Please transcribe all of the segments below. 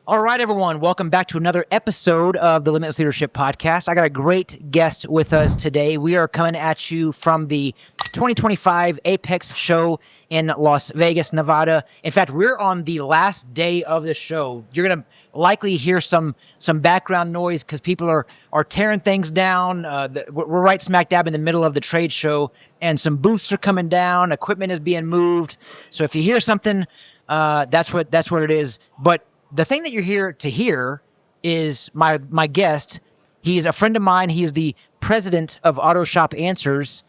All right, everyone. Welcome back to another episode of the Limitless Leadership Podcast. I got a great guest with us today. We are coming at you from the 2025 Apex show in Las Vegas, Nevada. In fact, we're on the last day of the show. You're going to likely hear some background noise because people are tearing things down. We're right smack dab in the middle of the trade show, and some booths are coming down. Equipment is being moved. So if you hear something, that's what it is. But the thing that you're here to hear is my guest. He's a friend of mine. He is the president of Auto Shop Answers,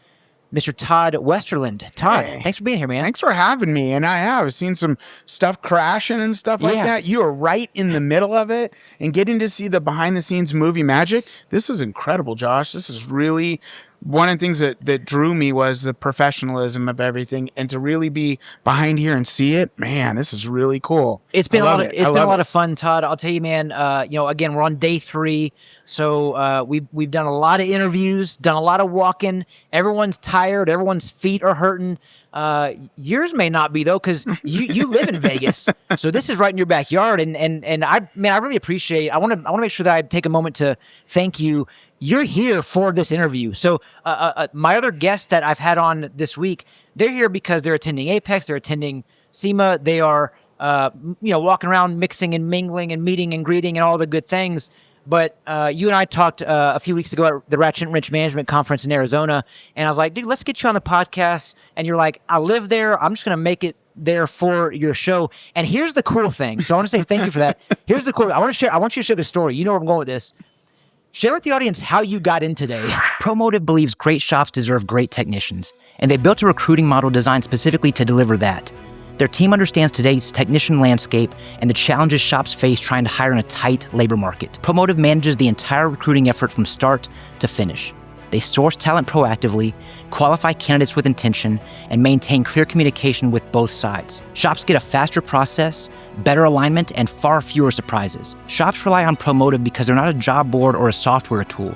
Mr. Todd Westerlund. Todd, Hey, thanks for being here, man. thanks for having me. And I have seen some stuff crashing and stuff like that. You are right in the middle of it, and getting to see the behind the scenes movie magic. This is incredible, Josh. This is really one of the things that drew me was the professionalism of everything, and to really be behind here and see it, man, this is really cool. It's been a lot of fun, Todd. I'll tell you, man. Again, we're on day 3, so we've done a lot of interviews, done a lot of walking. Everyone's tired. Everyone's feet are hurting. Yours may not be though, because you live in Vegas, so this is right in your backyard. And I really appreciate. I want to make sure that I take a moment to thank you. You're here for this interview. So my other guests that I've had on this week, they're here because they're attending Apex, they're attending SEMA, they are walking around mixing and mingling and meeting and greeting and all the good things. But you and I talked a few weeks ago at the Ratchet and Wrench Management Conference in Arizona, and I was like, dude, let's get you on the podcast. And you're like, I live there. I'm just going to make it there for your show. And here's the cool thing. So I want to say thank you for that. Here's the cool. I want you to share the story. You know where I'm going with this. Share with the audience how you got in today. Promotive believes great shops deserve great technicians, and they built a recruiting model designed specifically to deliver that. Their team understands today's technician landscape and the challenges shops face trying to hire in a tight labor market. Promotive manages the entire recruiting effort from start to finish. They source talent proactively, qualify candidates with intention, and maintain clear communication with both sides. Shops get a faster process, better alignment, and far fewer surprises. Shops rely on Promotive because they're not a job board or a software tool.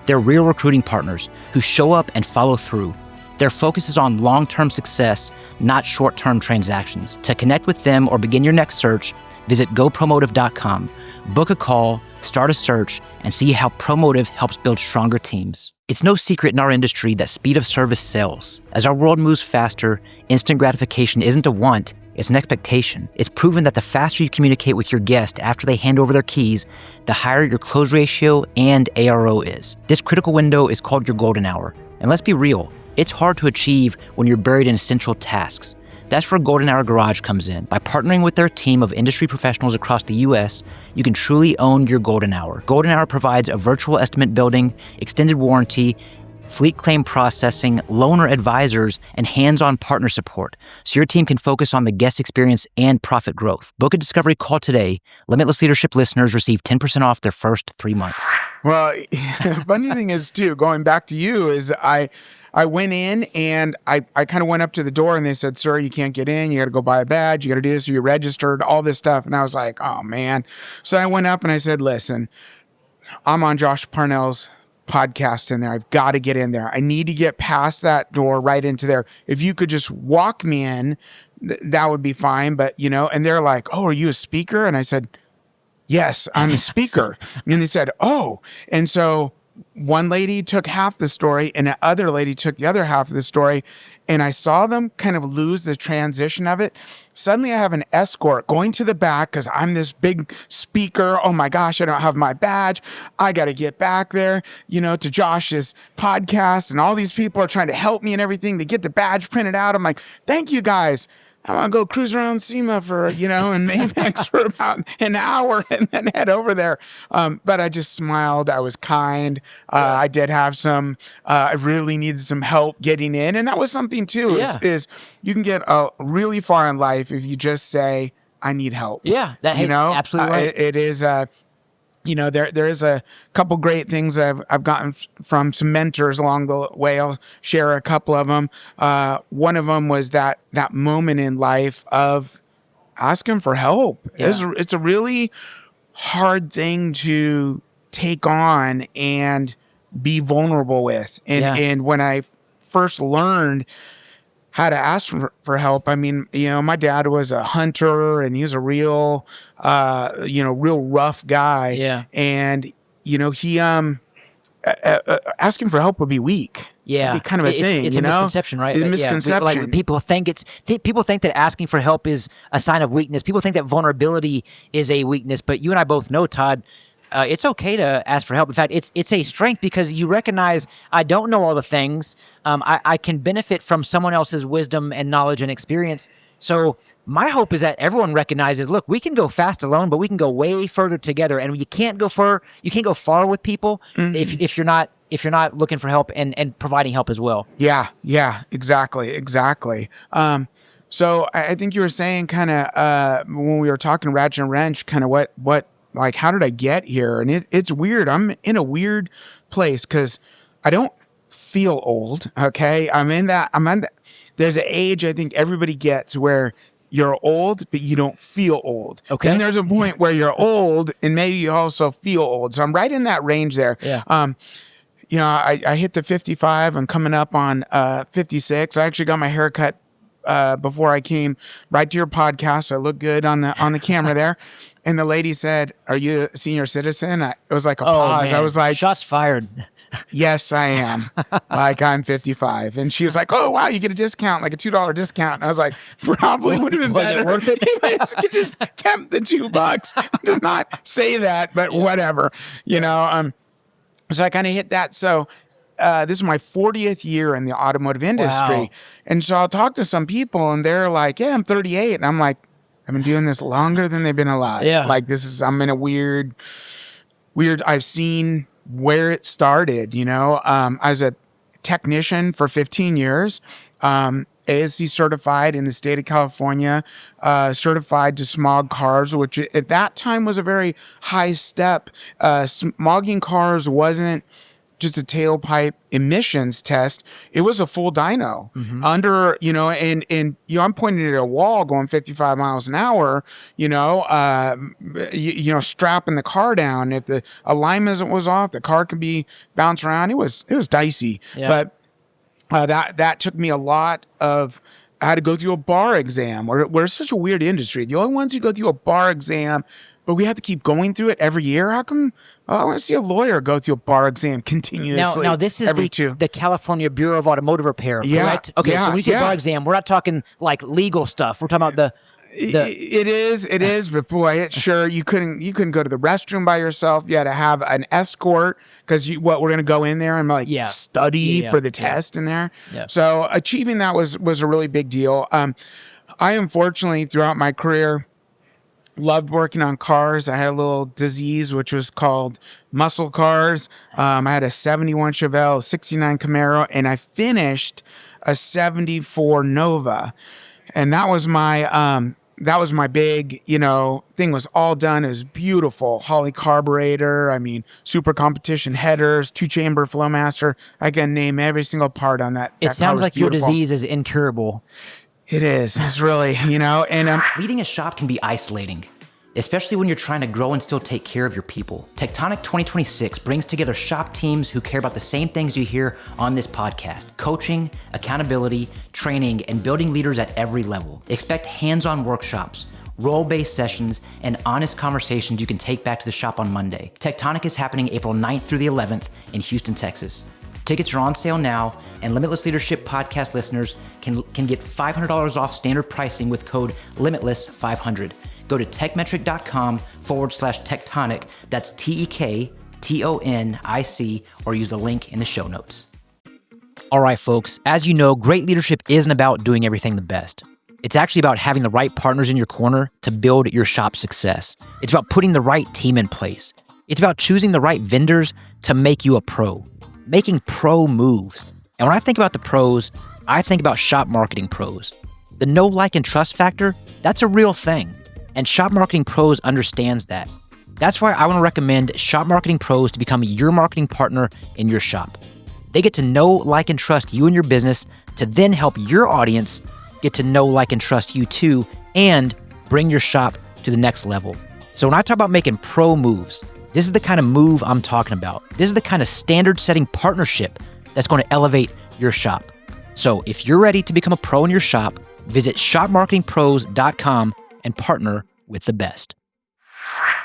They're real recruiting partners who show up and follow through. Their focus is on long-term success, not short-term transactions. To connect with them or begin your next search, visit gopromotive.com. Book a call, start a search, and see how Promotive helps build stronger teams. It's no secret in our industry that speed of service sells. As our world moves faster, instant gratification isn't a want, it's an expectation. It's proven that the faster you communicate with your guest after they hand over their keys, the higher your close ratio and ARO is. This critical window is called your golden hour. And let's be real, it's hard to achieve when you're buried in essential tasks. That's where Golden Hour Garage comes in. By partnering with their team of industry professionals across the U.S., you can truly own your golden hour. Golden Hour provides a virtual estimate building, extended warranty, fleet claim processing, loaner advisors, and hands-on partner support, so your team can focus on the guest experience and profit growth. Book a discovery call today. Limitless Leadership listeners receive 10% off their first 3 months. Well, the funny thing is, too, going back to you, is I went in and I kind of went up to the door and they said, sir, you can't get in. You got to go buy a badge. You got to do this. Or you're registered, all this stuff. And I was like, oh, man. So I went up and I said, listen, I'm on Josh Parnell's podcast in there. I've got to get in there. I need to get past that door right into there. If you could just walk me in, that would be fine. But, and they're like, oh, are you a speaker? And I said, yes, I'm a speaker. And they said, oh. And so one lady took half the story and the other lady took the other half of the story. And I saw them kind of lose the transition of it. Suddenly I have an escort going to the back because I'm this big speaker. Oh my gosh, I don't have my badge. I got to get back there, to Josh's podcast. And all these people are trying to help me and everything to get the badge printed out. I'm like, thank you guys. I want to go cruise around SEMA for, and Apex for about an hour and then head over there. But I just smiled. I was kind. I did have I really needed some help getting in. And that was something too, is you can get really far in life if you just say, I need help. Yeah. Absolutely right. It is, there is a couple great things I've gotten from some mentors along the way. I'll share a couple of them. One of them was that moment in life of asking for help. Yeah. It's a really hard thing to take on and be vulnerable with. And when I first learned how to ask for help. I mean, my dad was a hunter and he was a real, real rough guy. Yeah. And, he, asking for help would be weak. Yeah, It'd be kind of a thing. It's a misconception, right? It's a misconception. Like people think that asking for help is a sign of weakness. People think that vulnerability is a weakness. But you and I both know, Todd, it's okay to ask for help. In fact, it's a strength because you recognize I don't know all the things. I can benefit from someone else's wisdom and knowledge and experience. So my hope is that everyone recognizes, look, we can go fast alone, but we can go way further together. And you can't go far with people if you're not looking for help and providing help as well. Yeah, exactly. So I think you were saying kind of when we were talking Ratchet and Wrench, kind of what like how did I get here? And it's weird. I'm in a weird place because I don't feel old. Okay, there's an age I think everybody gets where you're old, but you don't feel old. Okay. And there's a point where you're old and maybe you also feel old. So I'm right in that range there. Yeah. I hit the 55. I'm coming up on 56. I actually got my hair cut before I came right to your podcast. I look good on the camera there. And the lady said, "Are you a senior citizen?" It was like a pause. Man. I was like, shots fired. Yes, I am. Like I'm 55. And she was like, "Oh, wow, you get a discount, like a $2 discount." And I was like, probably would have been better. Was it worth it? You could just tempt the $2. Did not say that, but whatever. So I kind of hit that. So this is my 40th year in the automotive industry. Wow. And so I'll talk to some people and they're like, "Yeah, I'm 38." And I'm like, I've been doing this longer than they've been alive. Yeah. Like I'm in a weird, I've seen where it started, I was a technician for 15 years, ASC certified in the state of California, certified to smog cars, which at that time was a very high step. Smogging cars wasn't just a tailpipe emissions test. It was a full dyno under, and I'm pointing at a wall going 55 miles an hour, strapping the car down. If the alignment was off, the car could be bounced around. It was dicey, but that took me a lot of, I had to go through a bar exam. We're such a weird industry. The only ones who go through a bar exam, but we have to keep going through it every year. How come? I want to see a lawyer go through a bar exam continuously. Now this is the California Bureau of Automotive Repair, correct? Okay, so when we say bar exam, we're not talking like legal stuff. We're talking about It is, but boy, it's sure you couldn't go to the restroom by yourself. You had to have an escort because we're going to go in there and study for the test in there. Yeah. So achieving that was a really big deal. I unfortunately throughout my career loved working on cars. I had a little disease which was called muscle cars. I had a 71 Chevelle, 69 Camaro, and I finished a 74 Nova, and that was my big, thing was all done. It was beautiful. Holley carburetor. I mean, super competition headers, 2-chamber Flowmaster. I can name every single part on that. It sounds like your disease is incurable. It is. It's really, and leading a shop can be isolating, especially when you're trying to grow and still take care of your people. Tectonic 2026 brings together shop teams who care about the same things you hear on this podcast: coaching, accountability, training, and building leaders at every level. Expect hands-on workshops, role-based sessions, and honest conversations you can take back to the shop on Monday. Tectonic is happening April 9th through the 11th in Houston, Texas. Tickets are on sale now, and Limitless Leadership podcast listeners can get $500 off standard pricing with code LIMITLESS500. Go to techmetric.com/tectonic. That's TEKTONIC, or use the link in the show notes. All right, folks. As you know, great leadership isn't about doing everything the best. It's actually about having the right partners in your corner to build your shop's success. It's about putting the right team in place. It's about choosing the right vendors to make you a pro, making pro moves. And when I think about the pros, I think about shop marketing pros. The know, like, and trust factor, that's a real thing. And Shop Marketing Pros understands that. That's why I want to recommend Shop Marketing Pros to become your marketing partner in your shop. They get to know, like, and trust you and your business to then help your audience get to know, like, and trust you too, and bring your shop to the next level. So when I talk about making pro moves, this is the kind of move I'm talking about. This is the kind of standard-setting partnership that's going to elevate your shop. So if you're ready to become a pro in your shop, visit shopmarketingpros.com and partner with the best.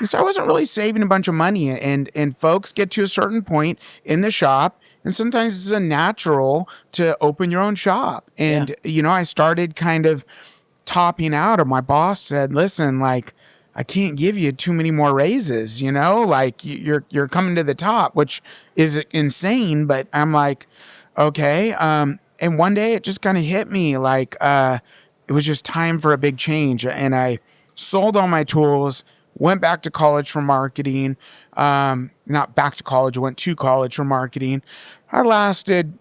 So I wasn't really saving a bunch of money, and folks get to a certain point in the shop, and sometimes it's a natural to open your own shop. And, I started kind of topping out, or my boss said, listen, like, I can't give you too many more raises, like you're coming to the top, which is insane. But I'm like, okay. And one day it just kind of hit me like, it was just time for a big change. And I sold all my tools, went back to college for marketing. Not back to college, I went to college for marketing. I lasted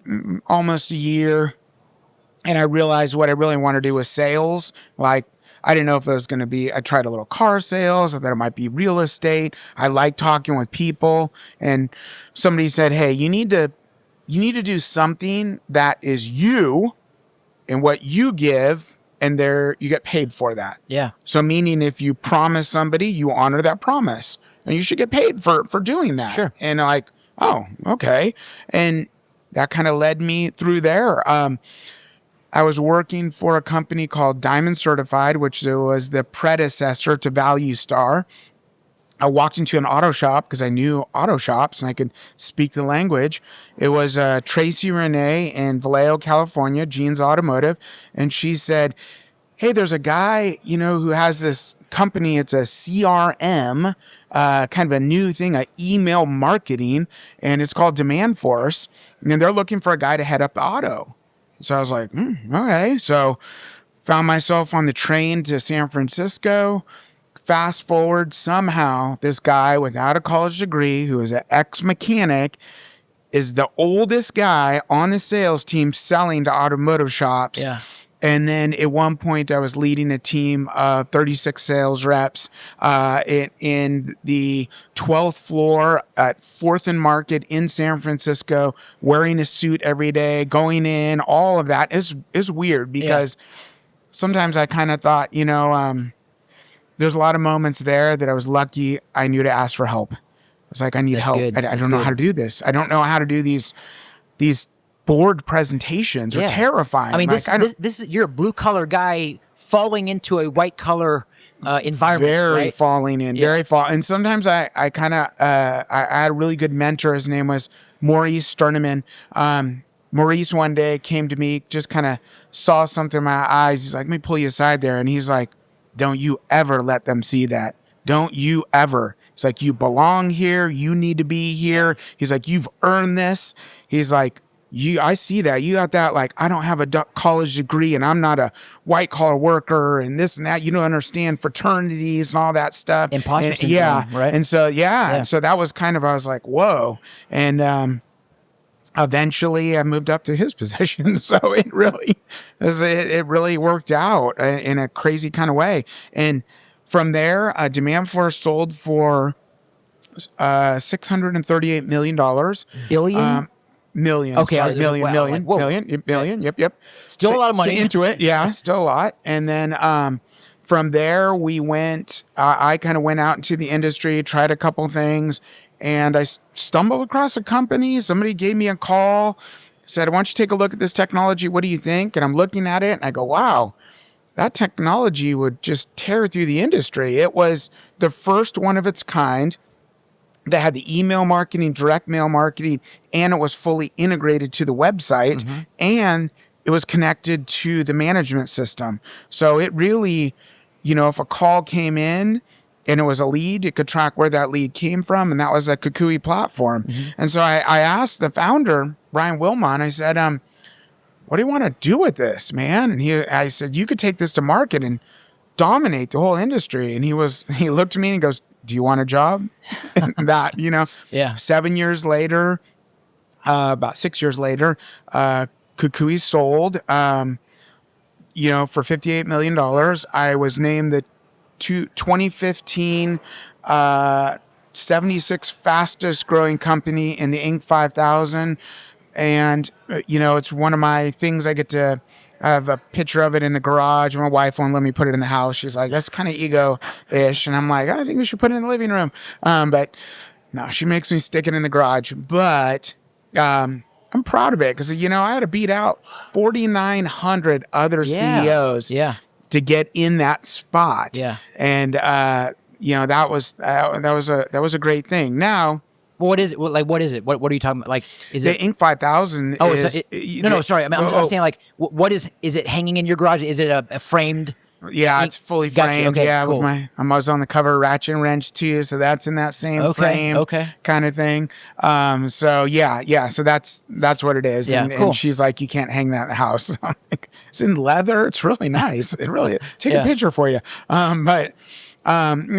almost a year, and I realized what I really wanted to do was sales. Like, I didn't know if it was going to be, I tried a little car sales. I thought it might be real estate. I like talking with people. And somebody said, hey, you need to do something that is you and what you give, and you get paid for that. Yeah. So meaning if you promise somebody, you honor that promise, and you should get paid for doing that. Sure. And like, oh, okay. And that kind of led me through there. I was working for a company called Diamond Certified, which was the predecessor to Value Star. I walked into an auto shop because I knew auto shops and I could speak the language. It was Tracy Renee in Vallejo, California, Jeans Automotive. And she said, hey, there's a guy, who has this company. It's a CRM, kind of a new thing, email marketing, and it's called Demand Force. And they're looking for a guy to head up the auto. So I was like, okay. So found myself on the train to San Francisco. Fast forward, somehow this guy without a college degree, who is an ex-mechanic, is the oldest guy on the sales team selling to automotive shops. Yeah. And then at one point, I was leading a team of 36 sales reps in the 12th floor at 4th and Market in San Francisco, wearing a suit every day, going in. All of that is weird because sometimes I kind of thought, there's a lot of moments there that I was lucky I knew to ask for help. I was like, I need help. I don't know how to do this. I don't know how to do these board presentations are terrifying. I mean, like, this is, you're a blue collar guy falling into a white collar environment. Very falling in, And sometimes I had a really good mentor. His name was Maurice Sterneman. Maurice one day came to me, just kind of saw something in my eyes. He's like, let me pull you aside there. And he's like, don't you ever let them see that. Don't you ever. It's like, you belong here. You need to be here. He's like, you've earned this. He's like, I see that. You got that, like, I don't have a college degree and I'm not a white collar worker and this and that. You don't understand fraternities and all that stuff. Imposter syndrome, right? And so, so that was kind of, I was like, whoa. And eventually I moved up to his position. So it really worked out in a crazy kind of way. And from there, Demand Force sold for $638 million. Billion? Million. Okay, Sorry, million. Yep. Still a lot of money. Into it. Yeah, still a lot. And then from there, we went, I kind of went out into the industry, tried a couple things, and I stumbled across a company. Somebody gave me a call, said, why don't you take a look at this technology? What do you think? And I'm looking at it, and I go, wow, that technology would just tear through the industry. It was the first one of its kind that had the email marketing, direct mail marketing, and it was fully integrated to the website, and it was connected to the management system. So it really, if a call came in and it was a lead, it could track where that lead came from, and that was a Kukui platform. And so I asked the founder, Brian Wilmot, I said, what do you want to do with this, man? And I said, you could take this to market and dominate the whole industry. And he looked at me and he goes, do you want a job? And that, 7 years later, about 6 years later, Kukui sold, for $58 million. I was named the 2015 76th fastest growing company in the Inc. 5000. And, it's one of my things. I get to have a picture of it in the garage. My wife won't let me put it in the house. She's like, that's kind of ego-ish. And I'm like, I think we should put it in the living room. But no, she makes me stick it in the garage. But I I'm proud of it because, I had to beat out 4,900 other CEOs Yeah. to get in that spot. Yeah. And, that was a great thing. Now, Well, what is it? What is it? What are you talking about? Like, is the it? Inc. 5000 Oh, is... no. Sorry. I'm saying like, what is it hanging in your garage? Is it a framed? Yeah, Inc? it's fully Gotcha. framed. Okay, Yeah, cool. with I was on the cover of Ratchet and Wrench too, so that's in that same frame. Okay. Kind of thing. So yeah. So that's what it is. Yeah, cool. And she's like, you can't hang that in the house. I'm like, it's in leather. It's really nice. It really take a picture for you.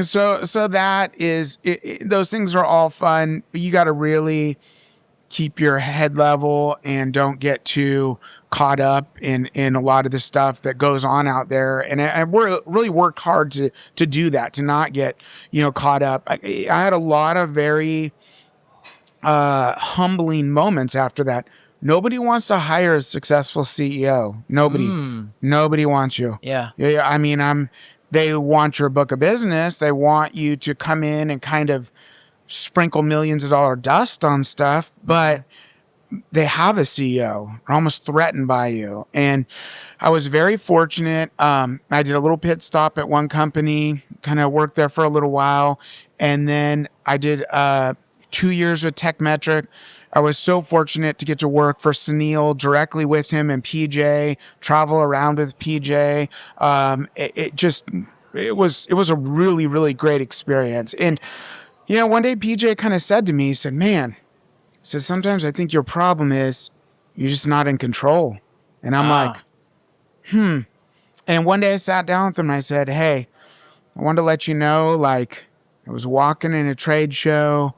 So that is those things are all fun. But you got to really keep your head level and don't get too caught up in a lot of the stuff that goes on out there. And I really worked hard to do that, to not get, caught up. I had a lot of very humbling moments after that. Nobody wants to hire a successful CEO. Nobody wants you. Yeah. I mean, they want your book of business. They want you to come in and kind of sprinkle millions of dollar dust on stuff, but they have a CEO, are almost threatened by you. And I was very fortunate. I did a little pit stop at one company, kind of worked there for a little while. And then I did 2 years with Techmetric. I was so fortunate to get to work for Sunil directly with him and PJ, travel around with PJ. It was a really, really great experience. And, one day PJ kind of said to me, he said, man, sometimes I think your problem is you're just not in control. And I'm like, And one day I sat down with him and I said, hey, I wanted to let you know, like, I was walking in a trade show.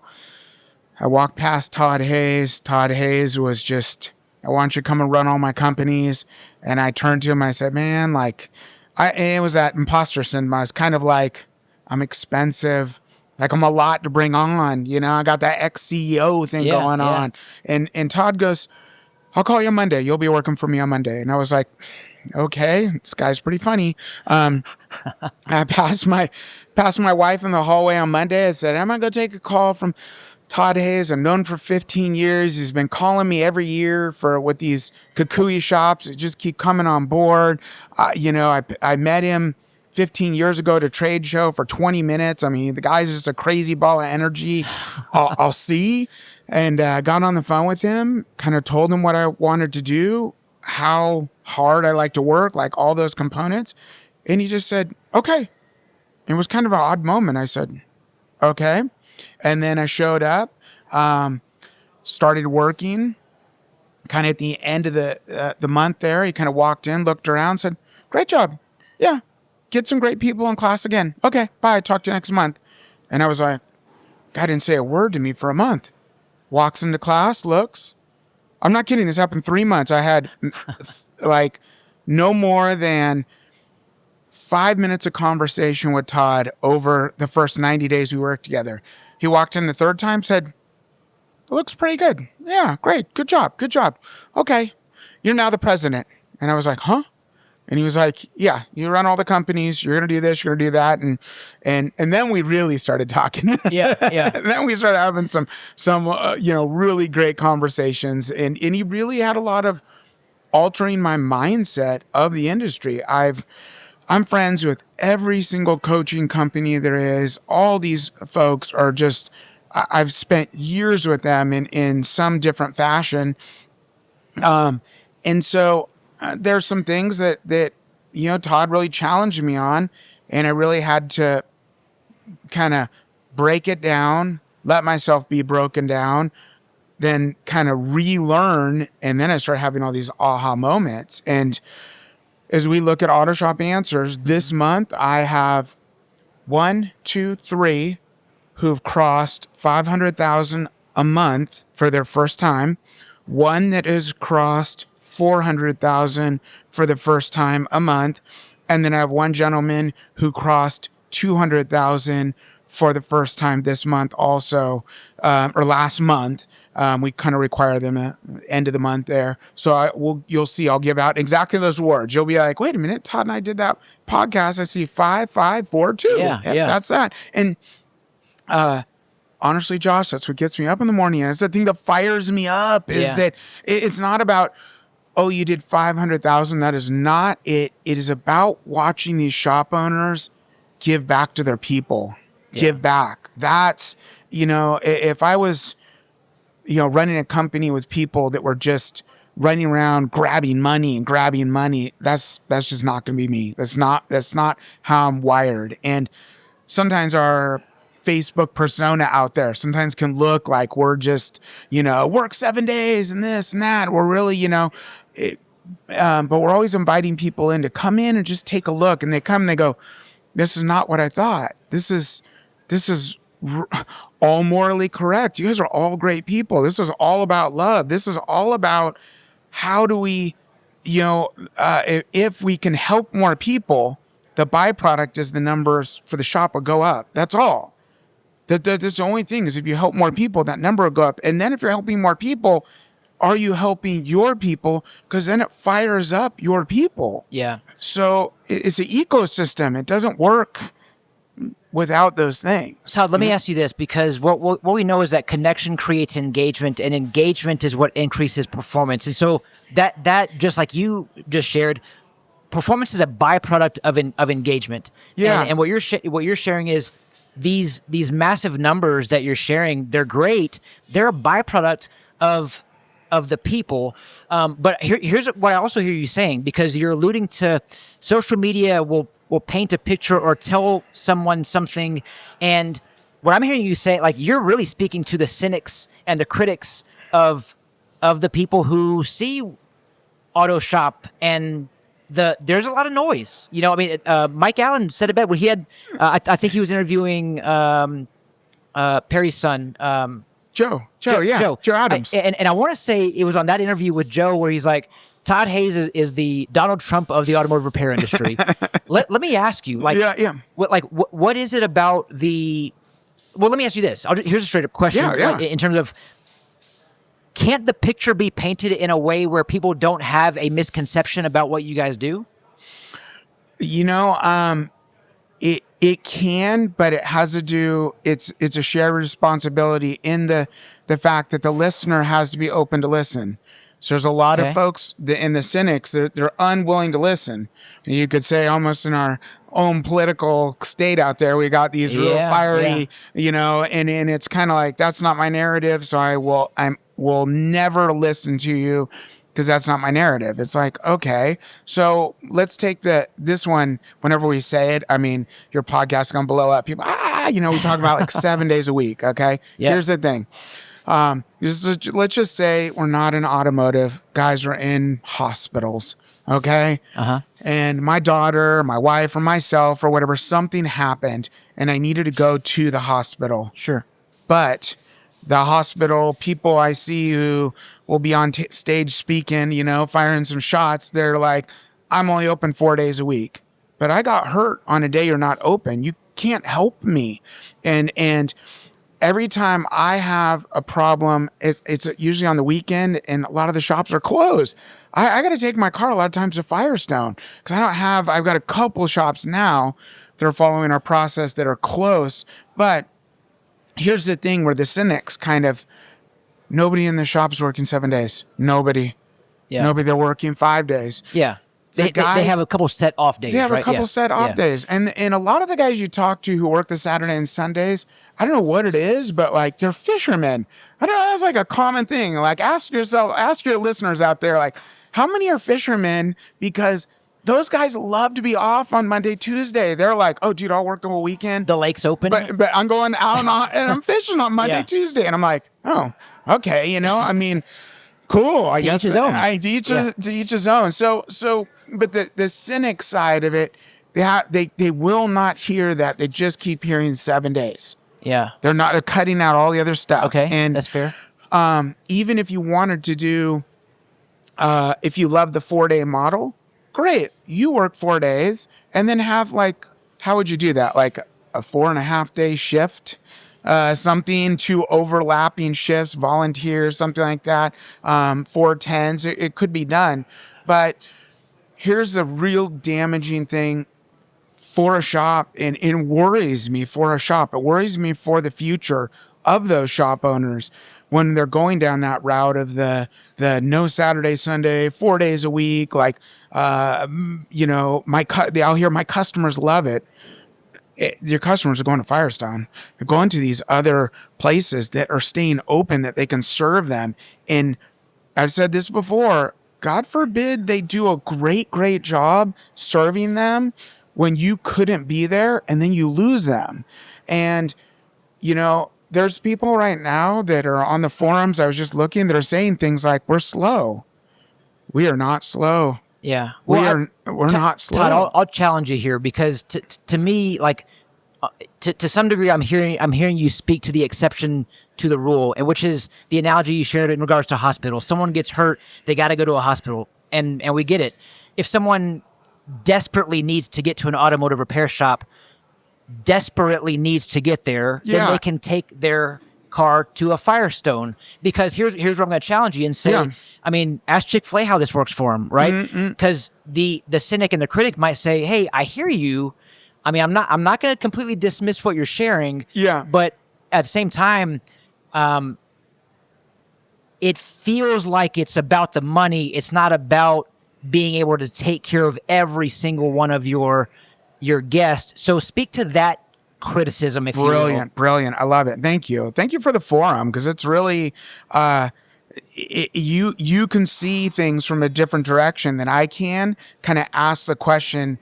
I walked past Todd Hayes. Todd Hayes was just, I want you to come and run all my companies. And I turned to him and I said, man, like, it was that imposter syndrome. I was kind of like, I'm expensive. Like, I'm a lot to bring on, I got that ex-CEO thing going on. And Todd goes, I'll call you on Monday. You'll be working for me on Monday. And I was like, okay, this guy's pretty funny. I passed my wife in the hallway on Monday. I said, I'm going to go take a call from Todd Hayes. I've known him for 15 years. He's been calling me every year with these Kukui shops that just keep coming on board. I met him 15 years ago at a trade show for 20 minutes. I mean, the guy's just a crazy ball of energy. I'll see. And got on the phone with him, kind of told him what I wanted to do, how hard I like to work, like all those components. And he just said, okay. It was kind of an odd moment. I said, okay. And then I showed up, started working kind of at the end of the month there. He kind of walked in, looked around, said, great job. Yeah. Get some great people in class again. Okay, bye. Talk to you next month. And I was like, God didn't say a word to me for a month. Walks into class, looks. I'm not kidding. This happened 3 months. I had like no more than 5 minutes of conversation with Todd over the first 90 days we worked together. He walked in the third time, said, it looks pretty good. Yeah, great. Good job. Good job. Okay. You're now the president. And I was like, huh? And he was like, yeah, you run all the companies. You're going to do this. You're going to do that. And then we really started talking. Yeah. And then we started having some really great conversations. And he really had a lot of altering my mindset of the industry. I'm friends with every single coaching company there is. All these folks are just, I've spent years with them in some different fashion. And so there's some things that Todd really challenged me on, and I really had to kind of break it down, let myself be broken down, then kind of relearn. And then I started having all these aha moments. And as we look at Auto Shop Answers this month, I have 1, 2, 3 who've crossed 500,000 a month for their first time. One that has crossed 400,000 for the first time a month. And then I have one gentleman who crossed 200,000 for the first time this month also, or last month. We kind of require them at the end of the month there. So you'll see, I'll give out exactly those words. You'll be like, wait a minute, Todd and I did that podcast. I see 5, 5, 4, 2. Yeah. That's that. And honestly, Josh, that's what gets me up in the morning. And it's the thing that fires me up is that it's not about, oh, you did 500,000. That is not it. It is about watching these shop owners give back to their people, give back. That's, if I was, running a company with people that were just running around grabbing money, that's just not going to be me. That's not how I'm wired. And sometimes our Facebook persona out there sometimes can look like we're just, work 7 days and this and that. We're really, but we're always inviting people in to come in and just take a look. And they come and they go, this is not what I thought. This is all morally correct. You guys are all great people. This is all about love. This is all about how do we, if we can help more people, the byproduct is the numbers for the shop will go up. That's all. That's the only thing is if you help more people, that number will go up. And then if you're helping more people, are you helping your people? Because then it fires up your people. Yeah. So it's an ecosystem. It doesn't work without those things. Todd, let me ask you this, because what we know is that connection creates engagement, and engagement is what increases performance. And so that just like you just shared, performance is a byproduct of engagement. Yeah. And what you're sharing is these massive numbers that you're sharing. They're great. They're a byproduct of the people. But here's what I also hear you saying, because you're alluding to social media will paint a picture or tell someone something. And what I'm hearing you say, like, you're really speaking to the cynics and the critics of the people who see auto shop, and there's a lot of noise. Mike Allen said it best when he had, I think he was interviewing Perry's son, Joe Adams. And I want to say it was on that interview with Joe where he's like, Todd Hayes is the Donald Trump of the automotive repair industry. Let me ask you, what is it about the? Well, let me ask you this. Here's a straight up question. In terms of, can't the picture be painted in a way where people don't have a misconception about what you guys do? It can, but it has to do. It's a shared responsibility in the fact that the listener has to be open to listen. So there's a lot of folks in the cynics, they're unwilling to listen. You could say almost in our own political state out there, we got these real fiery, and it's kind of like, that's not my narrative. So I will never listen to you because that's not my narrative. It's like, okay, so let's take this one. Whenever we say it, I mean, your podcast is going to blow up. People, we talk about like 7 days a week. Okay. Yep. Here's the thing. Let's just say we're not in automotive. Guys are in hospitals, okay? And my daughter, my wife, or myself, or whatever, something happened, and I needed to go to the hospital. Sure. But the hospital people I see who will be on stage speaking, firing some shots, they're like, I'm only open 4 days a week. But I got hurt on a day you're not open. You can't help me. And every time I have a problem, it's usually on the weekend, and a lot of the shops are closed. I got to take my car a lot of times to Firestone because I've got a couple shops now that are following our process that are close. But here's the thing where the cynics kind of, nobody in the shop's working 7 days. Nobody. Yeah. Nobody, they're working 5 days. Yeah. They have a couple set off days. They have a couple set off days. And a lot of the guys you talk to who work the Saturday and Sundays, I don't know what it is, but like, they're fishermen. I don't know, that's like a common thing. Like, ask your listeners out there, like, how many are fishermen? Because those guys love to be off on Monday, Tuesday. They're like, oh, dude, I'll work the whole weekend. The lake's open. But I'm going out and I'm fishing on Monday, Tuesday. And I'm like, oh, okay. I mean, cool. I guess. To each his own. So, but the cynic side of it, they will not hear that. They just keep hearing 7 days. Yeah. They're cutting out all the other stuff. Okay. And that's fair. Even if you wanted to do, if you love the 4-day model, great. You work 4 days and then have how would you do that? Like a 4.5 day shift, something, 2 overlapping shifts, volunteers, something like that. 4 10s, it could be done. But here's the real damaging thing for a shop, and it worries me for a shop. It worries me for the future. of those shop owners when they're going down that route of the no Saturday, Sunday, 4 days a week. Like, you know, I'll hear my customers love it. Your customers are going to Firestone. They're going to these other places that are staying open, that they can serve them. And I've said this before, God forbid they do a great job serving them when you couldn't be there, and then you lose them. And, you know, there's people right now that are on the forums, I was just looking, that are saying things like, we're slow. We are not slow. Yeah. We're not slow. Todd, I'll challenge you here, because to me, like, to some degree, I'm hearing you speak to the exception to the rule, and which is the analogy you shared in regards to hospitals. Someone gets hurt, they got to go to a hospital, and we get it. If someone desperately needs to get to an automotive repair shop, desperately needs to get there, then they can take their car to a Firestone. Because here's where I'm going to challenge you and say, I mean, ask Chick-fil-A how this works for them, right? Because the cynic and the critic might say, hey, I hear you. I mean, I'm not going to completely dismiss what you're sharing. Yeah. But at the same time, it feels like it's about the money. It's not about being able to take care of every single one of your guests. So speak to that criticism, if you will. Brilliant. I love it. Thank you for the forum, because it's really you can see things from a different direction than I can. Kind of ask the question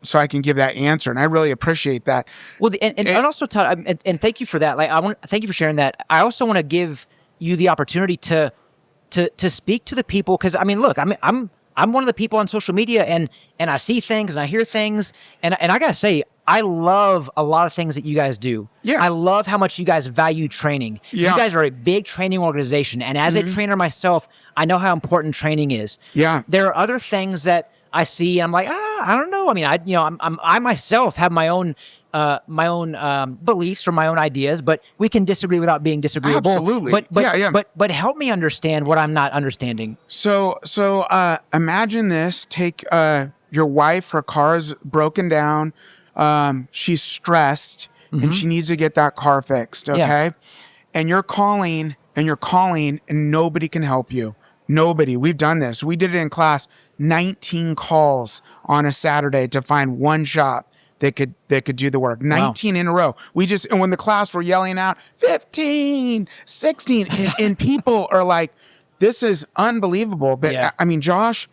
so I can give that answer, and I really appreciate that. Well, and also, Todd, and thank you for that. Like, thank you for sharing that. I also want to give you the opportunity to speak to the people, because I mean, look, I'm one of the people on social media, and I see things and I hear things, and I gotta say, I love a lot of things that you guys do. Yeah. I love how much you guys value training. Yeah. You guys are a big training organization, and as a trainer myself, I know how important training is. Yeah. There are other things that I see, and I'm like, I don't know. I mean, I myself have my own beliefs or my own ideas, but we can disagree without being disagreeable. Absolutely. But help me understand what I'm not understanding. So imagine this. Take your wife. Her car is broken down. She's stressed, and she needs to get that car fixed. Okay, Yeah. and you're calling, and nobody can help you. Nobody. We've done this. We did it in class. 19 calls on a Saturday to find one shop that could do the work. 19 in a row. And when the class were yelling out 15, 16, and people are like, this is unbelievable. But Yeah. I mean, Josh,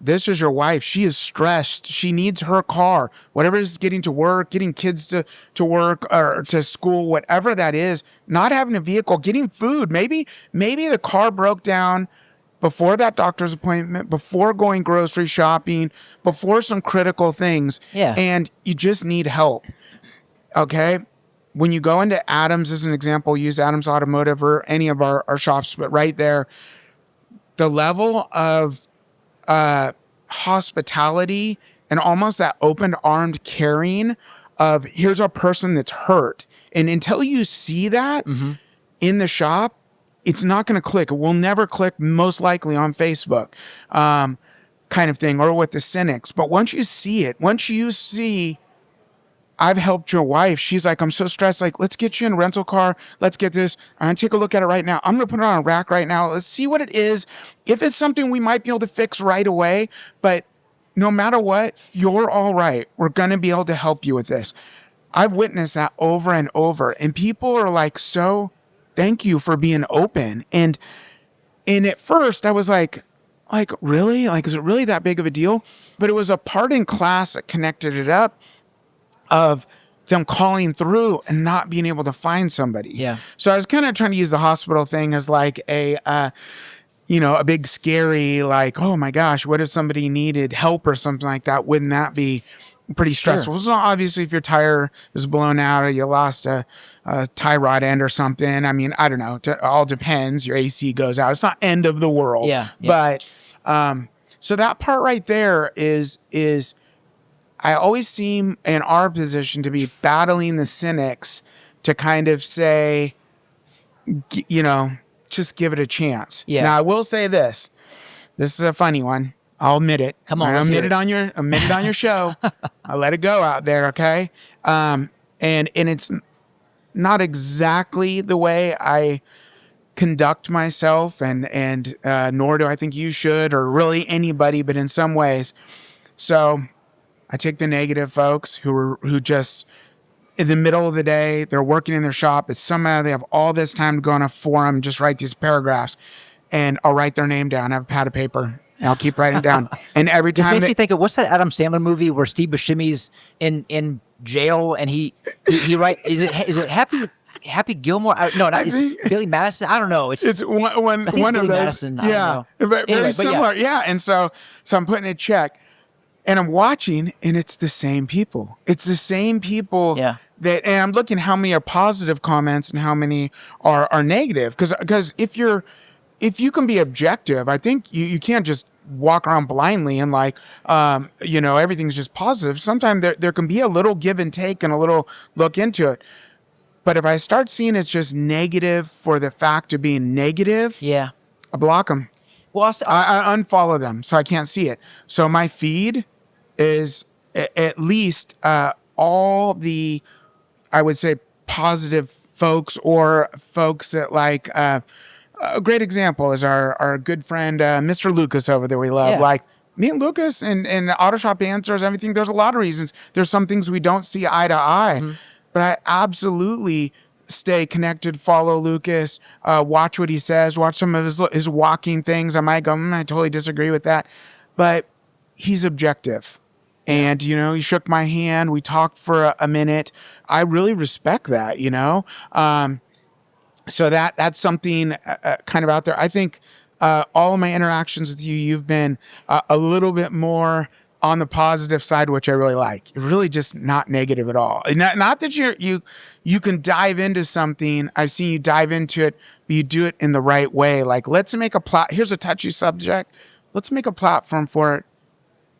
this is your wife. She is stressed. She needs her car. Whatever is getting to work, getting kids to work or to school, whatever that is, not having a vehicle, getting food. Maybe the car broke down before that doctor's appointment, before going grocery shopping, before some critical things. Yeah. And you just need help. Okay. When you go into Adams, as an example, use Adams Automotive or any of our shops, but right there, the level of hospitality and almost that open-armed caring of, here's a person that's hurt. And until you see that in the shop, it's not going to click. It will never click, most likely on Facebook, kind of thing, or with the cynics. But once you see it, I've helped your wife. She's like, I'm so stressed. Like, let's get you in a rental car. Let's get this. I'm going to take a look at it right now. I'm going to put it on a rack right now. Let's see what it is. If it's something we might be able to fix right away, but no matter what, you're all right. We're going to be able to help you with this. I've witnessed that over and over. And people are like, so thank you for being open. And at first I was like, really? Like, is it really that big of a deal? But it was a part in class that connected it up of them calling through and not being able to find somebody. Yeah. So I was kind of trying to use the hospital thing as like a big scary, like, oh my gosh, what if somebody needed help or something like that? Wouldn't that be pretty stressful? Sure. So obviously if your tire is blown out or you lost a tie rod end or something, I mean, I don't know. It all depends. Your AC goes out. It's not end of the world. Yeah. But so that part right there is I always seem in our position to be battling the cynics to kind of say, just give it a chance. Yeah. Now I will say this. This is a funny one. I'll admit it. Come on, I'll let's admit hear it on your show. I'll let it go out there, okay? And it's not exactly the way I conduct myself, and nor do I think you should, or really anybody, but in some ways. So I take the negative folks who just in the middle of the day, they're working in their shop. It's somehow they have all this time to go on a forum, just write these paragraphs, and I'll write their name down. I have a pad of paper. And I'll keep writing down. And every This time makes me think of, what's that Adam Sandler movie where Steve Buscemi's in jail and he write, is it Happy Gilmore? No, not it's Billy Madison. I don't know. It's one of Billy those. Madison, I Yeah, don't know. very Anyway, but similar. Yeah, and so I'm putting a check, and I'm watching, and it's the same people. It's the same people. Yeah. And I'm looking how many are positive comments and how many are negative. Because if you can be objective, I think you can't just walk around blindly and everything's just positive. Sometimes there can be a little give and take and a little look into it. But if I start seeing it's just negative for the fact of being negative, yeah, I block them. Well, I unfollow them so I can't see it. So my feed is at least all the, I would say, positive folks or folks that like. A great example is our good friend Mr. Lucas over there. We love. Yeah. Like me and Lucas and Auto Shop Answers, everything. There's a lot of reasons. There's some things we don't see eye to eye. Mm-hmm. But I absolutely stay connected, follow Lucas, watch what he says, watch some of his walking things. I might go, I totally disagree with that. But he's objective. And, he shook my hand. We talked for a minute. I really respect that, So that's something kind of out there. I think all of my interactions with you, you've been a little bit more on the positive side, which I really like. You're really just not negative at all. Not that you can dive into something. I've seen you dive into it, but you do it in the right way. Like, let's make here's a touchy subject. Let's make a platform for it.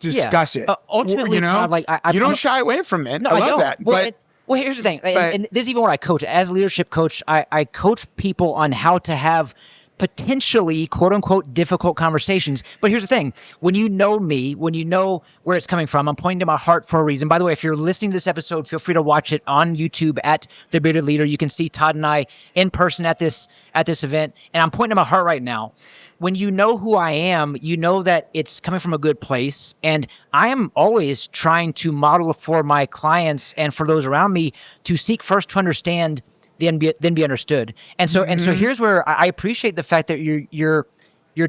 Discuss it. Ultimately, Todd, you don't shy away from it. No, I love that. Well, here's the thing, and this is even what I coach. As a leadership coach, I coach people on how to have potentially, quote unquote, difficult conversations. But here's the thing. When you know me, when you know where it's coming from, I'm pointing to my heart for a reason. By the way, if you're listening to this episode, feel free to watch it on YouTube at The Bearded Leader. You can see Todd and I in person at this event. And I'm pointing to my heart right now. When you know who I am, you know that it's coming from a good place. And I am always trying to model for my clients and for those around me to seek first to understand, then be understood. And so here's where I appreciate the fact that you're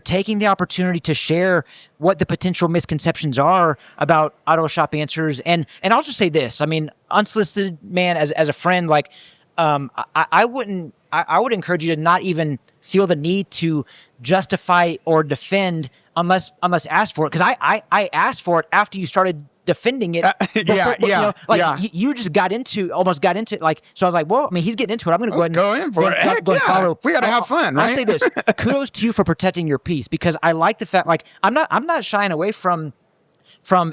taking the opportunity to share what the potential misconceptions are about Auto Shop Answers. And I'll just say this. I mean, unsolicited, man, as a friend, like I would encourage you to not even feel the need to justify or defend unless asked for it. Because I asked for it after you started defending it. You just almost got into it. Like, so I was like, well, I mean, he's getting into it. I'm going to go in for it. Heck yeah. We got to have fun, right? I'll say this. Kudos to you for protecting your peace, because I like the fact, like, I'm not shying away from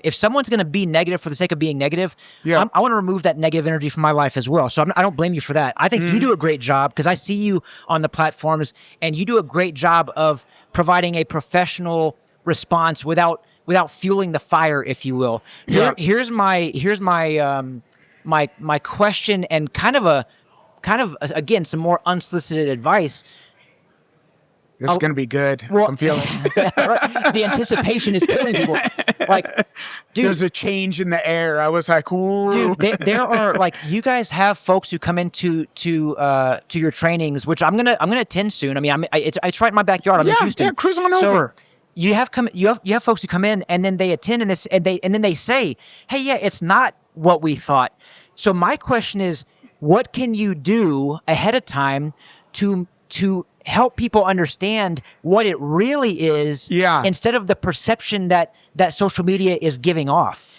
if someone's going to be negative for the sake of being negative, I want to remove that negative energy from my life as well. So I don't blame you for that. I think you do a great job, because I see you on the platforms, and you do a great job of providing a professional response without fueling the fire, if you will. Here's my question, and kind of again some more unsolicited advice. This is going to be good. Well, I'm feeling the anticipation is killing people. Like, dude, there's a change in the air. I was like, ooh. Dude, there are, like, you guys have folks who come into your trainings, which I'm gonna attend soon. I mean, it's right in my backyard. I'm in Houston. Yeah, cruise on over. You have folks who come in, and then they attend, and then they say, hey, yeah, it's not what we thought. So my question is, what can you do ahead of time to help people understand what it really is, instead of the perception that social media is giving off?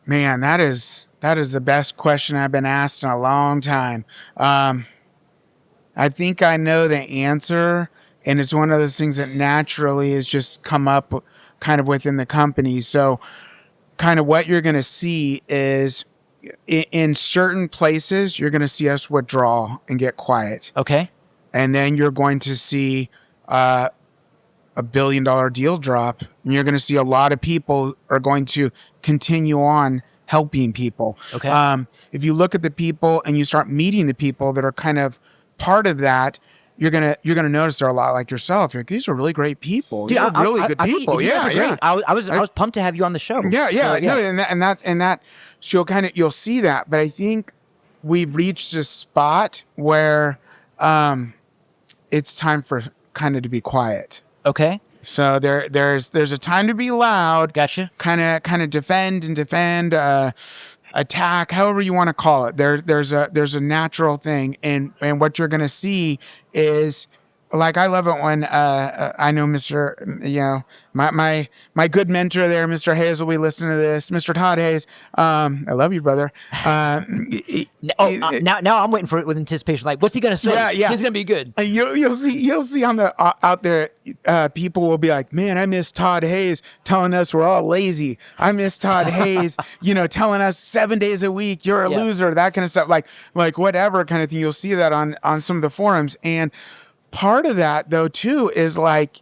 Man, that is the best question I've been asked in a long time. I think I know the answer, and it's one of those things that naturally has just come up kind of within the company. So kind of what you're going to see is in certain places, you're going to see us withdraw and get quiet. Okay. And then you're going to see a $1 billion deal drop, and you're going to see a lot of people are going to continue on helping people. Okay. If you look at the people and you start meeting the people that are kind of part of that, you're gonna notice they're a lot like yourself. You're like, these are really great people. These are really good people. You guys Yeah, are great. yeah. I was pumped to have you on the show. Yeah, yeah, So, no, and that, so you'll see that. But I think we've reached a spot where it's time for kind of to be quiet. Okay. So there's a time to be loud. Gotcha. Kind of defend, attack, however you want to call it. There's a natural thing, and what you're gonna see is, like, I love it when I know Mr. My good mentor there, Mr. Hayes, will be listening to this. Mr. Todd Hayes, I love you, brother. Now I'm waiting for it with anticipation. Like, what's he gonna say? Yeah. He's gonna be good. You'll see on the out there, people will be like, man, I miss Todd Hayes telling us we're all lazy. I miss Todd Hayes, telling us 7 days a week you're a loser, that kind of stuff, like whatever kind of thing. You'll see that on some of the forums. And part of that, though, too, is like,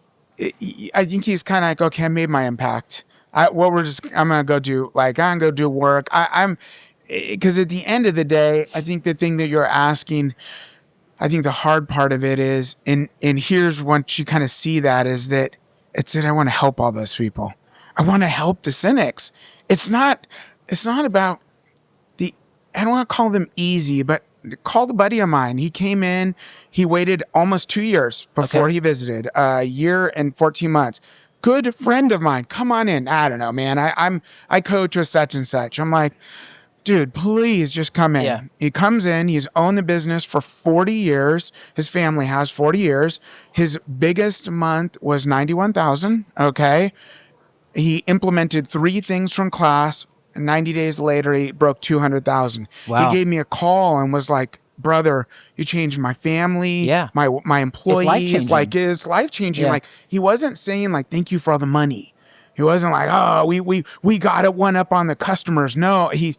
I think he's kind of like, okay, I made my impact. I'm gonna go do work. Because at the end of the day, I think the thing that you're asking, I think the hard part of it is, and here's once you kind of see that, is that it's that I want to help all those people. I want to help the cynics. It's not about I don't want to call them easy, but called a buddy of mine. He came in, he waited almost 2 years before he visited, a year and 14 months. Good friend of mine, come on in. I don't know, man. I coach with such and such. I'm like, dude, please just come in. Yeah. He comes in, he's owned the business for 40 years. His family has 40 years. His biggest month was 91,000. Okay. He implemented 3 things from class. 90 days later, he broke 200,000. Wow. He gave me a call and was like, brother, you changed my family, my employees. It's life-changing. Yeah. Like, he wasn't saying like, thank you for all the money. He wasn't like, oh, we got it one up on the customers. No, he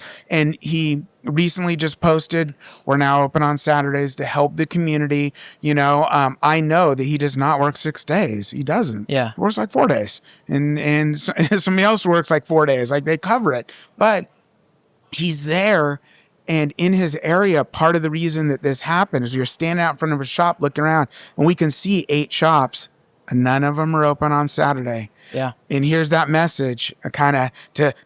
recently just posted, we're now open on Saturdays to help the community. I know that he does not work 6 days. He doesn't. Yeah. He works like 4 days. And somebody else works like 4 days. Like, they cover it. But he's there. And in his area, part of the reason that this happened is you're standing out in front of a shop looking around, and we can see 8 shops, and none of them are open on Saturday. Yeah. And here's that message, kind of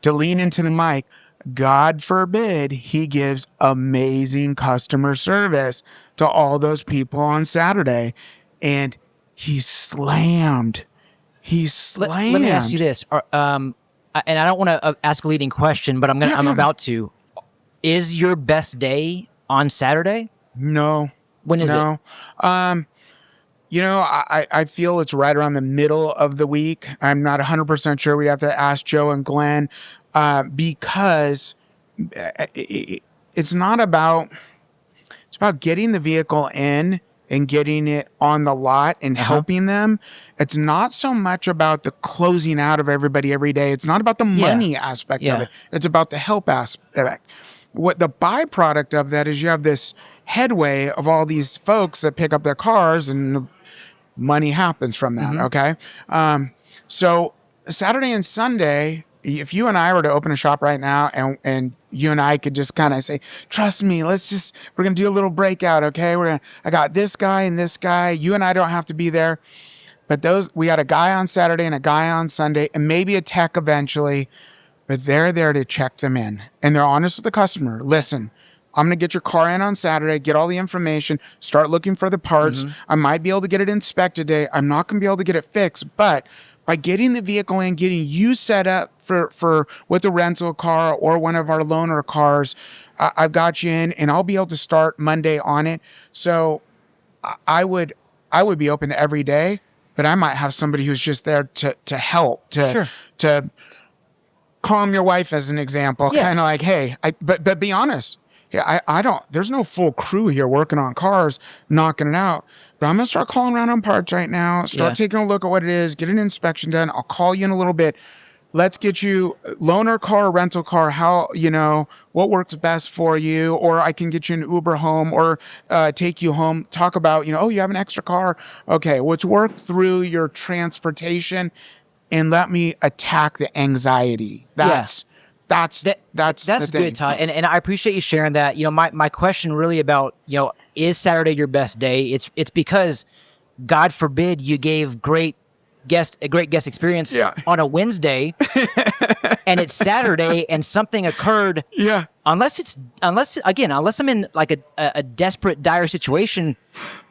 to lean into the mic. God forbid he gives amazing customer service to all those people on Saturday. And he's slammed. Let me ask you this. And I don't want to ask a leading question, but I'm about to. Is your best day on Saturday? No. When is it? I feel it's right around the middle of the week. I'm not 100% sure. We have to ask Joe and Glenn, because it's about getting the vehicle in and getting it on the lot and helping them. It's not so much about the closing out of everybody every day. It's not about the money aspect of it. It's about the help aspect. What the byproduct of that is, you have this headway of all these folks that pick up their cars, and money happens from that. Okay. So Saturday and Sunday, if you and I were to open a shop right now, and you and I could just kind of say, trust me, we're going to do a little breakout. Okay. I got this guy and this guy. You and I don't have to be there, but we got a guy on Saturday and a guy on Sunday, and maybe a tech eventually, but they're there to check them in, and they're honest with the customer. Listen, I'm going to get your car in on Saturday, get all the information, start looking for the parts. I might be able to get it inspected today. I'm not going to be able to get it fixed, but by getting the vehicle in, getting you set up for with a rental car or one of our loaner cars, I've got you in, and I'll be able to start Monday on it. So I would be open every day, but I might have somebody who's just there to help, to calm your wife, as an example. Kind of like, hey, but be honest. Yeah, there's no full crew here working on cars, knocking it out. But I'm going to start calling around on parts right now, taking a look at what it is, get an inspection done. I'll call you in a little bit. Let's get you loaner car, rental car, how, what works best for you, or I can get you an Uber home, or take you home, talk about, oh, you have an extra car. Okay, let's work through your transportation and let me attack the anxiety. That's That's the thing. good, Todd. And I appreciate you sharing that. My question really about, is Saturday your best day? It's because, God forbid, you gave a great guest experience on a Wednesday and it's Saturday and something occurred. Yeah. Unless I'm in like a desperate, dire situation,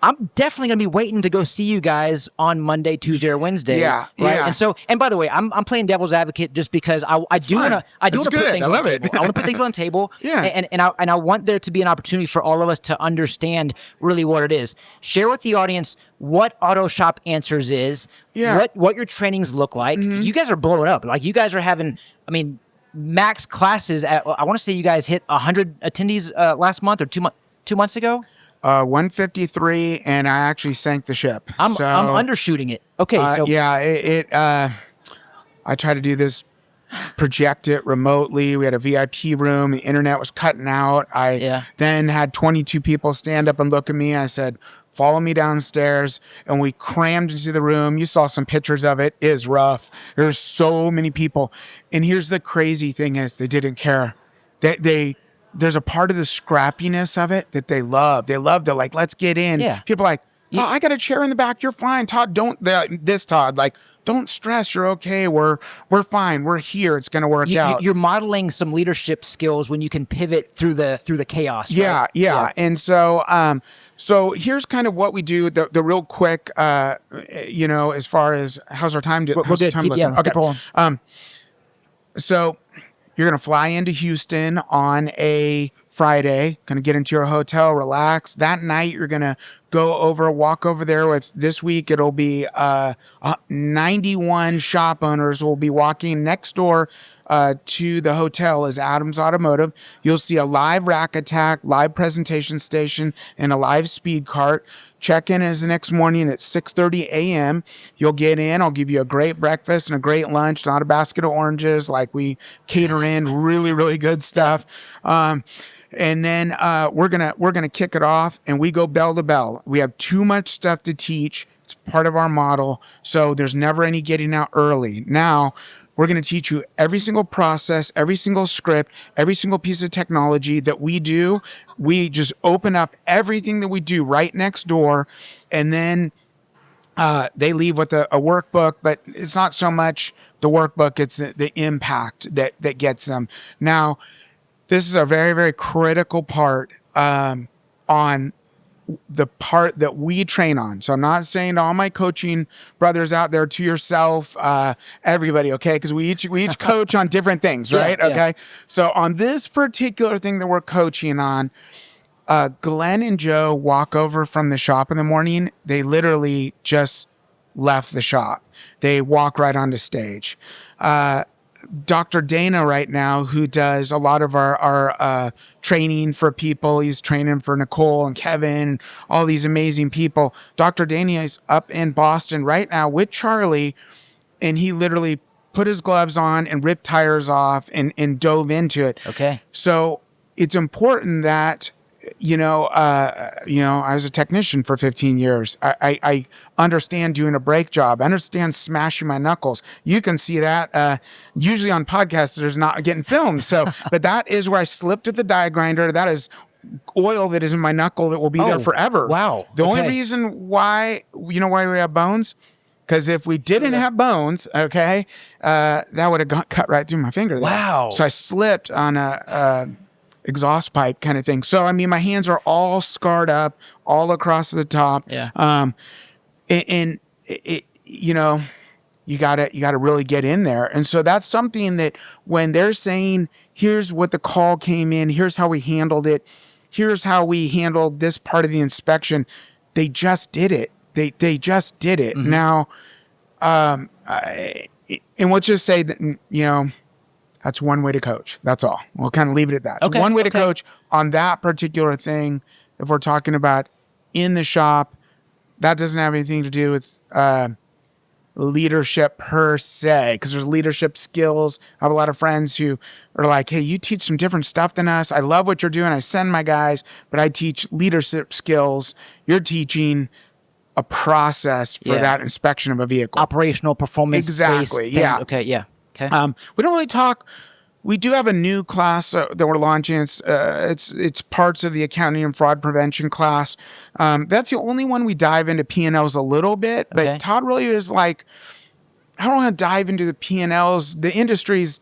I'm definitely going to be waiting to go see you guys on Monday, Tuesday, or Wednesday. Yeah. Right. Yeah. And by the way, I'm playing devil's advocate just because I do want to put things on the table. I want to put things on the table. Yeah. And I want there to be an opportunity for all of us to understand really what it is. Share with the audience what Auto Shop Answers is. Yeah. What your trainings look like. You guys are blowing up. Like, you guys are having, max classes I want to say you guys hit 100 attendees last month or 2 months ago. 153, and I actually sank the ship. I'm undershooting it. Okay, so I tried to do this, project it remotely. We had a VIP room. The internet was cutting out. I then had 22 people stand up and look at me. I said, follow me downstairs, and we crammed into the room. You saw some pictures of it. It is rough. There's so many people. And here's the crazy thing is they didn't care. There's a part of the scrappiness of it that they love. They love to, like, let's get in. Yeah. People are like, oh, I got a chair in the back. You're fine, Todd. Todd, like, don't stress. You're okay. We're fine. We're here. It's going to work out. You're modeling some leadership skills when you can pivot through the chaos. Right? Yeah. And so here's kind of what we do. The real quick, as far as how's our time? We're good. Keep rolling. So you're going to fly into Houston on a Friday, going to get into your hotel, relax. That night, you're going to walk over there with, this week, it'll be 91 shop owners will be walking next door to the hotel is Adams Automotive. You'll see a live rack attack, live presentation station, and a live speed cart. Check-in is the next morning at 6:30 a.m. You'll get in. I'll give you a great breakfast and a great lunch, not a basket of oranges. Like, we cater in really, really good stuff. And then we're gonna kick it off, and we go bell to bell. We have too much stuff to teach. It's part of our model, so there's never any getting out early. Now, we're going to teach you every single process, every single script, every single piece of technology that we do. We just open up everything that we do right next door, and then they leave with a workbook, but it's not so much the workbook, it's the impact that gets them. Now, this is a very, very critical part on the part that we train on. So I'm not saying to all my coaching brothers out there, to yourself, everybody, okay? Because we each coach on different things, right? Yeah. Okay. So on this particular thing that we're coaching on, Glenn and Joe walk over from the shop in the morning. They literally just left the shop. They walk right onto stage. Dr. Dana right now, who does a lot of our training for people. He's training for Nicole and Kevin, all these amazing people. Dr. Dana is up in Boston right now with Charlie, and he literally put his gloves on and ripped tires off and dove into it. Okay. So it's important that, I was a technician for 15 years. I understand doing a brake job. I understand smashing my knuckles. You can see that usually on podcasts, there's not getting filmed. So, but that is where I slipped with the die grinder. That is oil that is in my knuckle that will be there forever. Wow. The only reason why we have bones, because if we didn't have bones, that would have cut right through my finger there. Wow. So I slipped on a exhaust pipe kind of thing. So, my hands are all scarred up all across the top. Yeah. And you gotta really get in there. And so that's something that when they're saying, here's what the call came in, here's how we handled it, here's how we handled this part of the inspection, they just did it. They just did it. Mm-hmm. Now, and let's just say that, that's one way to coach. That's all. We'll kind of leave it at that. It's one way to coach on that particular thing. If we're talking about in the shop, that doesn't have anything to do with leadership per se, because there's leadership skills. I have a lot of friends who are like, hey, you teach some different stuff than us. I love what you're doing. I send my guys, but I teach leadership skills. You're teaching a process for that inspection of a vehicle. Operational performance. Exactly. Yeah. Okay. Yeah. Okay. We don't really talk we do have a new class that we're launching. It's parts of the accounting and fraud prevention class. That's the only one we dive into P&Ls a little bit. But Okay. Todd really is like, I don't want to dive into the P&Ls. The industry's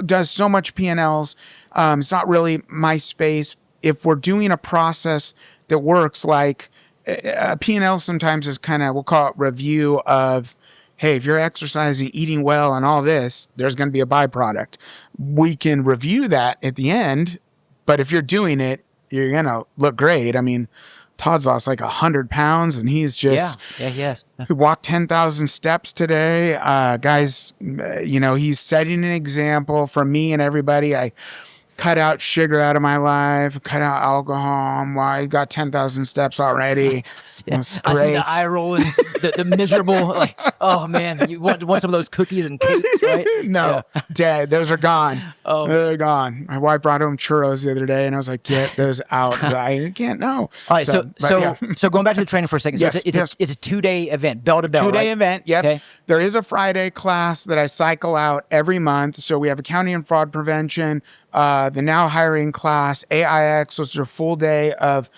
does so much P&Ls. It's not really my space. If we're doing a process that works, like a P&L sometimes is kind of, we'll call it review of, hey, if you're exercising, eating well, and all this, there's going to be a byproduct. We can review that at the end, but if you're doing it, you're going to look great. I mean, Todd's lost like 100 pounds, and he's just Yes. he walked 10,000 steps today. Guys, he's setting an example for me and everybody. I cut out sugar out of my life, cut out alcohol. I got 10,000 steps already. It's I see great. the eye roll and the miserable, like, oh man, you want some of those cookies and cakes, right? No, dead. Those are gone. Oh. They're gone. My wife brought home churros the other day, and I was like, get those out. I can't know. All right, so going back to the training for a second. So Yes, it's a 2-day event, bell to bell. 2-day right? event. Yep. Okay. There is a Friday class that I cycle out every month. So we have accounting and fraud prevention, the now hiring class, AIX, which is a full day of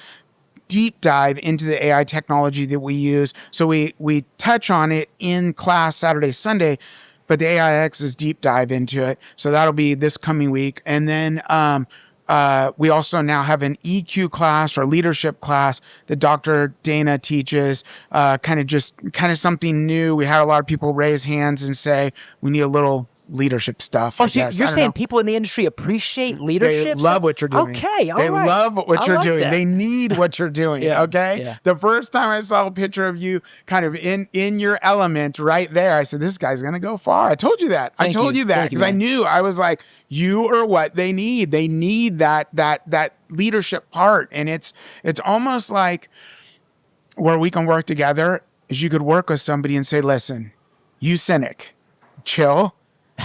deep dive into the AI technology that we use. So we touch on it in class Saturday, Sunday, but the AIX is deep dive into it. So that'll be this coming week. And then we also now have an EQ class or leadership class that Dr. Dana teaches, kind of something new. We had a lot of people raise hands and say, we need a little leadership stuff. Oh, so you're saying people in the industry appreciate leadership? They love what you're doing. Okay, all They right. love what you're like doing. that. They need what you're doing. Yeah, Okay. yeah. The first time I saw a picture of you kind of in your element right there, I said, this guy's going to go far. I told you that. I told you that Thank you, because I man. knew. I was like, you are what they need. They need that leadership part. And it's almost like where we can work together is you could work with somebody and say, listen, you cynic, chill.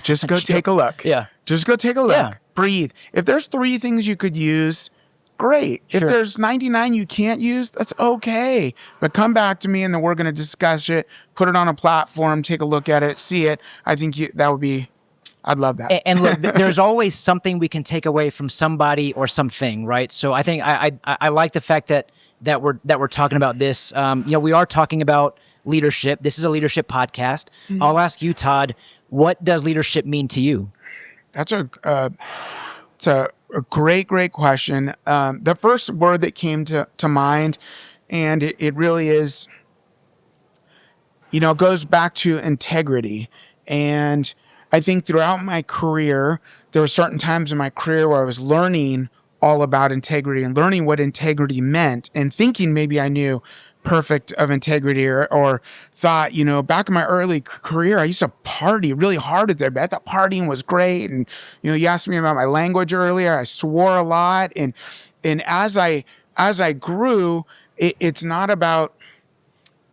Just go take a look. Yeah. Just go take a look. Yeah. Breathe. If there's 3 things you could use, great. If Sure. there's 99 you can't use, that's okay. But come back to me and then we're going to discuss it, put it on a platform, take a look at it, see it. I think that would be, I'd love that. And look, there's always something we can take away from somebody or something, right? So I think I like the fact that we're talking about this. We are talking about leadership. This is a leadership podcast. Mm-hmm. I'll ask you, Todd, what does leadership mean to you? That's it's a great question. The first word that came to mind, and it really is, it goes back to integrity. And I think throughout my career, there were certain times in my career where I was learning all about integrity and learning what integrity meant and thinking maybe I knew perfect of integrity or thought, back in my early career, I used to party really hard at there. I thought partying was great. And, you asked me about my language earlier. I swore a lot. And as I grew, it's not about,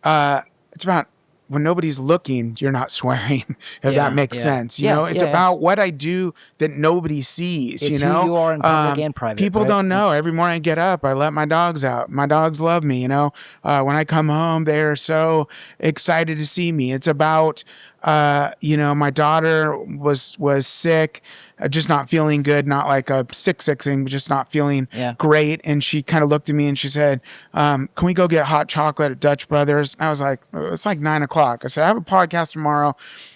it's about when nobody's looking, you're not swearing, if that makes sense. It's about what I do that nobody sees, It's who you are in public and private. People right? don't know. Every morning I get up, I let my dogs out. My dogs love me, when I come home, they're so excited to see me. It's about, my daughter was sick, just not feeling good, not like a sick thing, but just not feeling great. And she kind of looked at me and she said, can we go get hot chocolate at Dutch Brothers? I was like, it's like 9:00. I said, I have a podcast tomorrow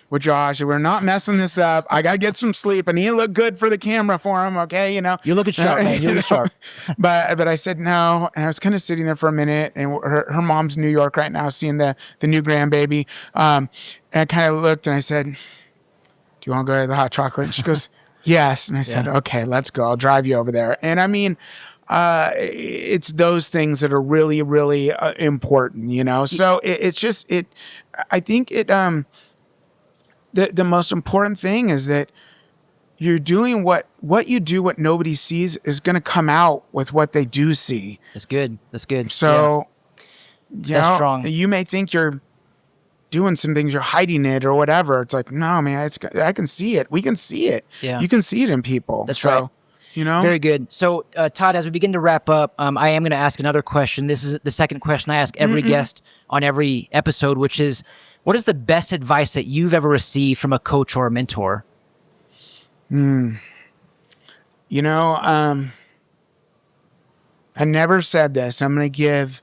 with Josh. We're not messing this up. I got to get some sleep. I need to look good for the camera for him. Okay. You're looking sharp, man. You're looking sharp. But I said no. And I was kind of sitting there for a minute, and her mom's in New York right now, seeing the new grandbaby. And I kind of looked and I said, do you want to go to the hot chocolate? And she goes, yes. And I said, okay, let's go. I'll drive you over there. And I mean, it's those things that are really, really important, So I think the most important thing is that you're doing what you do, what nobody sees is going to come out with what they do see. That's good. So, That's strong. You may think you're doing some things, you're hiding it or whatever. It's like, no, man, I can see it. We can see it. Yeah. You can see it in people. That's right. Very good. So, Todd, as we begin to wrap up, I am going to ask another question. This is the second question I ask every guest on every episode, which is, what is the best advice that you've ever received from a coach or a mentor? You know, I never said this. I'm going to give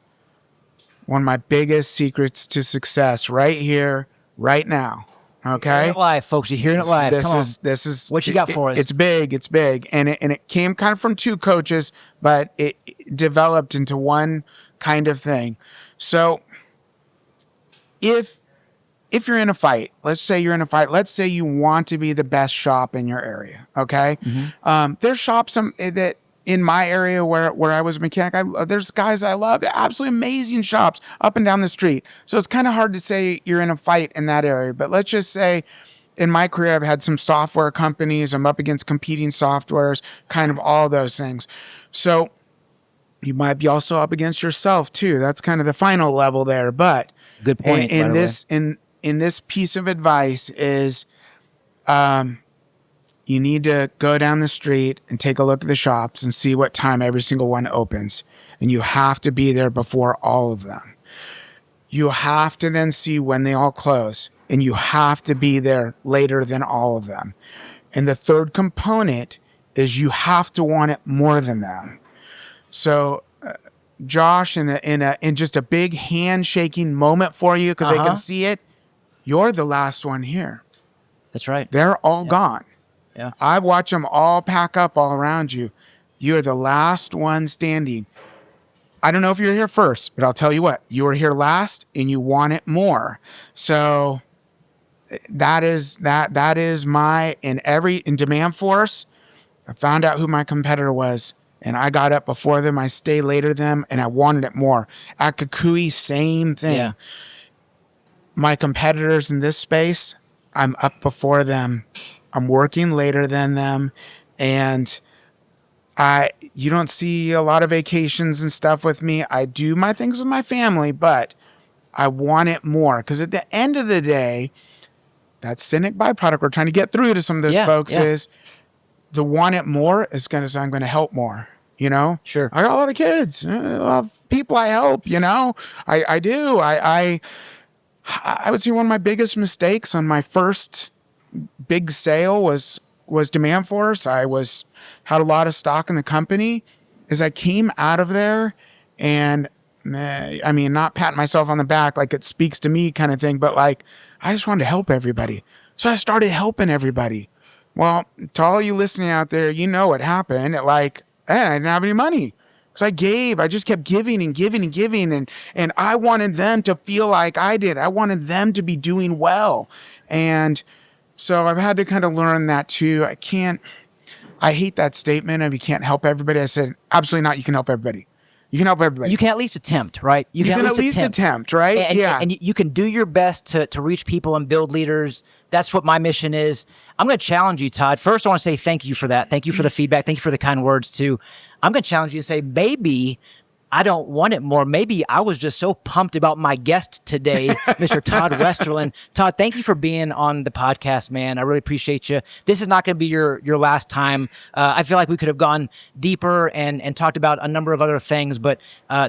one of my biggest secrets to success right here, right now. Okay. Hearing it live, folks. You're hearing it live. Come on. This is What you got for us? It's big. And it came kind of from two coaches, but it developed into one kind of thing. So if you're in a fight, let's say you're in a fight, let's say you want to be the best shop in your area. Okay. There's shops that in my area where I was a mechanic, there's guys I love, absolutely amazing shops up and down the street. So it's kind of hard to say you're in a fight in that area. But let's just say in my career, I've had some software companies. I'm up against competing softwares, kind of all those things. So you might be also up against yourself too. That's kind of the final level there. But good point. In this piece of advice is, you need to go down the street and take a look at the shops and see what time every single one opens. And you have to be there before all of them. You have to then see when they all close. And you have to be there later than all of them. And the third component is you have to want it more than them. So, Josh, in just a big handshaking moment for you, because they can see it, you're the last one here. That's right. They're all gone. Yeah. I watch them all pack up all around you. You're the last one standing. I don't know if you're here first, but I'll tell you what, you were here last and you want it more. So that is my, in Demand Force, I found out who my competitor was and I got up before them. I stayed later than them and I wanted it more. At Kukui, same thing. Yeah. My competitors in this space, I'm up before them. I'm working later than them, and you don't see a lot of vacations and stuff with me. I do my things with my family, but I want it more because at the end of the day, that cynic byproduct we're trying to get through to some of those folks is the want it more is going to say I'm going to help more. You know, sure. I got a lot of kids, people I help. You know, I do. I would say one of my biggest mistakes on my first big sale was Demand Force. I had a lot of stock in the company. As I came out of there, and I mean, not patting myself on the back like it speaks to me kind of thing, but like I just wanted to help everybody. So I started helping everybody. Well, to all you listening out there, you know what happened. I didn't have any money. So I just kept giving and giving and giving. And I wanted them to feel like I did. I wanted them to be doing well. And so I've had to kind of learn that too. I hate that statement of you can't help everybody. I said, absolutely not. You can help everybody. You can help everybody. You can at least attempt, right? You can at least attempt, right? And you can do your best to reach people and build leaders. That's what my mission is. I'm going to challenge you, Todd. First, I want to say thank you for that. Thank you for the feedback. Thank you for the kind words too. I'm going to challenge you to say, maybe I don't want it more. Maybe I was just so pumped about my guest today, Mr. Todd Westerlund. Todd, thank you for being on the podcast, man. I really appreciate you. This is not going to be your last time. I feel like we could have gone deeper and talked about a number of other things, but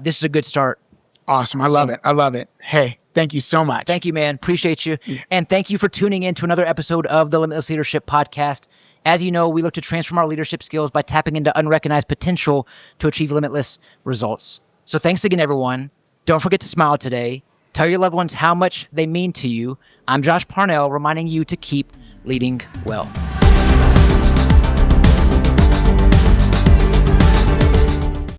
this is a good start. Awesome. I love it. Hey, thank you so much. Thank you, man. Appreciate you. Yeah. And thank you for tuning in to another episode of the Limitless Leadership Podcast. As you know, we look to transform our leadership skills by tapping into unrecognized potential to achieve limitless results. So thanks again, everyone. Don't forget to smile today. Tell your loved ones how much they mean to you. I'm Josh Parnell, reminding you to keep leading well.